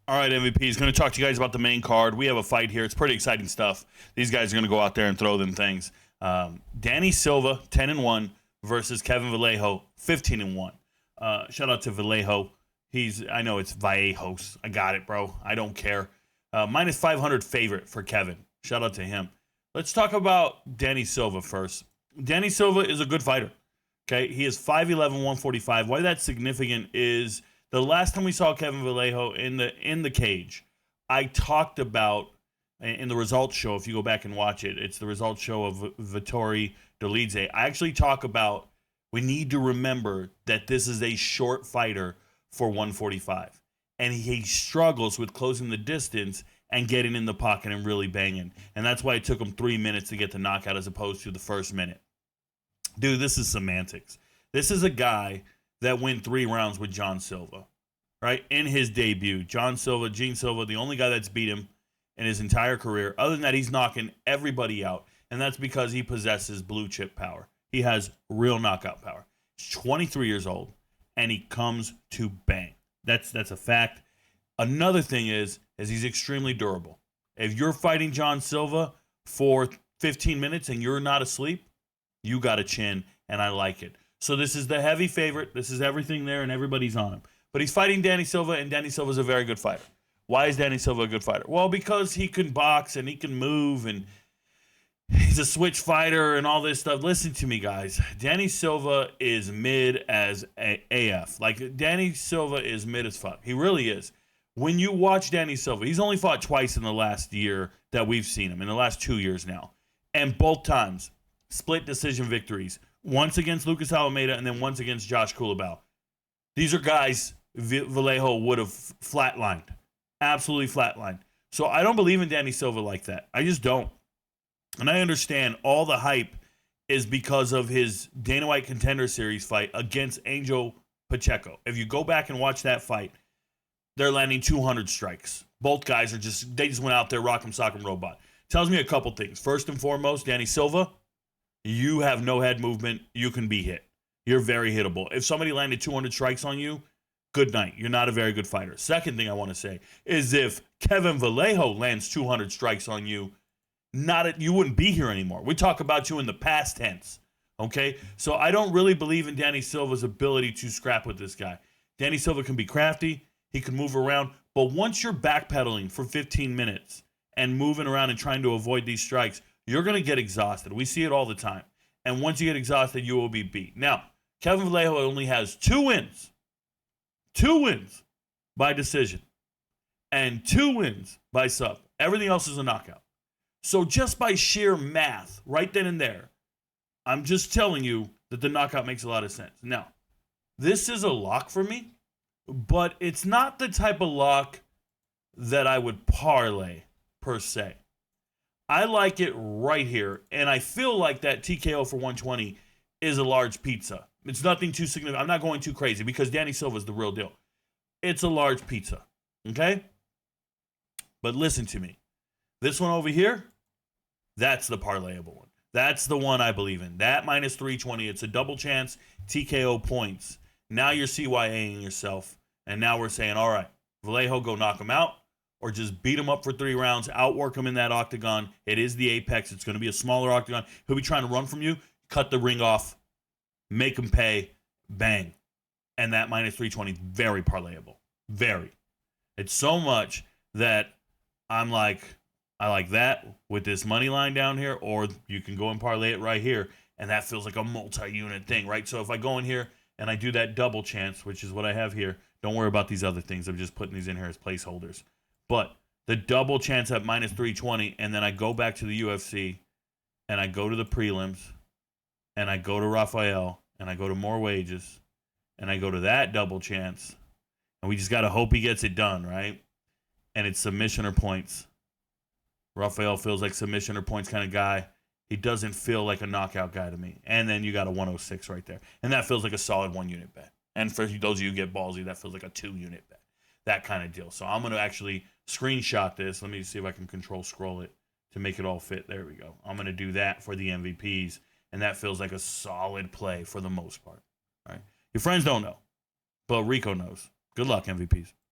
All right, MVPs. Going to talk to you guys about the main card. We have a fight here. It's pretty exciting stuff. These guys are going to go out there and throw them things. Danny Silva, 10-1, versus Kevin Vallejo, 15-1. Shout out to Vallejo. I know it's Vallejos. I got it, bro. I don't care. Minus 500 favorite for Kevin. Shout out to him. Let's talk about Danny Silva first. Danny Silva is a good fighter. Okay, he is 5'11", 145. Why that's significant is the last time we saw Kevin Vallejo in the cage, I talked about in the results show. If you go back and watch it, it's the results show of Vittori Dolidze. I actually talk about we need to remember that this is a short fighter for 145, and he struggles with closing the distance and getting in the pocket and really banging, and that's why it took him 3 minutes to get the knockout as opposed to the first minute. Dude, this is semantics. This is a guy that went 3 rounds with John Silva, right? In his debut, Gene Silva, the only guy that's beat him in his entire career. Other than that, he's knocking everybody out, and that's because he possesses blue chip power. He has real knockout power. He's 23 years old, and he comes to bang. That's a fact. Another thing is he's extremely durable. If you're fighting John Silva for 15 minutes and you're not asleep, you got a chin, and I like it. So this is the heavy favorite. This is everything there, and everybody's on him. But he's fighting Danny Silva, and Danny Silva is a very good fighter. Why is Danny Silva a good fighter? Well, because he can box, and he can move, and he's a switch fighter, and all this stuff. Listen to me, guys. Danny Silva is mid as AF. Like, Danny Silva is mid as fuck. He really is. When you watch Danny Silva, he's only fought twice in the last year that we've seen him, in the last 2 years now. And both times, split decision victories. Once against Lucas Alameda and then once against Josh Kulabau. These are guys Vallejo would have flatlined. Absolutely flatlined. So I don't believe in Danny Silva like that. I just don't. And I understand all the hype is because of his Dana White Contender Series fight against Angel Pacheco. If you go back and watch that fight, they're landing 200 strikes. Both guys they just went out there, rock'em sock'em robot. Tells me a couple things. First and foremost, Danny Silva, you have no head movement. You can be hit. You're very hittable. If somebody landed 200 strikes on you, good night. You're not a very good fighter. Second thing I want to say is if Kevin Vallejo lands 200 strikes on you, you wouldn't be here anymore. We talk about you in the past tense, okay? So I don't really believe in Danny Silva's ability to scrap with this guy. Danny Silva can be crafty. He can move around. But once you're backpedaling for 15 minutes and moving around and trying to avoid these strikes, you're going to get exhausted. We see it all the time. And once you get exhausted, you will be beat. Now, Kevin Vallejo only has 2 wins. 2 wins by decision. And 2 wins by sub. Everything else is a knockout. So just by sheer math, right then and there, I'm just telling you that the knockout makes a lot of sense. Now, this is a lock for me, but it's not the type of lock that I would parlay per se. I like it right here, and I feel like that TKO for 120 is a large pizza. It's nothing too significant. I'm not going too crazy because Danny Silva is the real deal. It's a large pizza, okay? But listen to me. This one over here, that's the parlayable one. That's the one I believe in. That minus 320, it's a double chance TKO points. Now you're CYAing yourself, and now we're saying, all right, Vallejo, go knock him out. Or just beat him up for 3 rounds, outwork him in that octagon. It is the Apex. It's going to be a smaller octagon. He'll be trying to run from you. Cut the ring off. Make him pay. Bang. And that minus 320, very parlayable. Very. It's so much that I'm like, I like that with this money line down here, or you can go and parlay it right here, and that feels like a multi-unit thing, right? So if I go in here and I do that double chance, which is what I have here, don't worry about these other things. I'm just putting these in here as placeholders. But the double chance at minus 320, and then I go back to the UFC, and I go to the prelims, and I go to Rafael, and I go to more wages, and I go to that double chance, and we just got to hope he gets it done, right? And it's submission or points. Rafael feels like submission or points kind of guy. He doesn't feel like a knockout guy to me. And then you got a 106 right there. And that feels like a solid 1-unit bet. And for those of you who get ballsy, that feels like a 2-unit bet. That kind of deal. So I'm going to actually screenshot this. Let me see if I can control scroll it to make it all fit. There we go. I'm going to do that for the MVPs. And that feels like a solid play for the most part. All right. Your friends don't know, but Rico knows. Good luck, MVPs.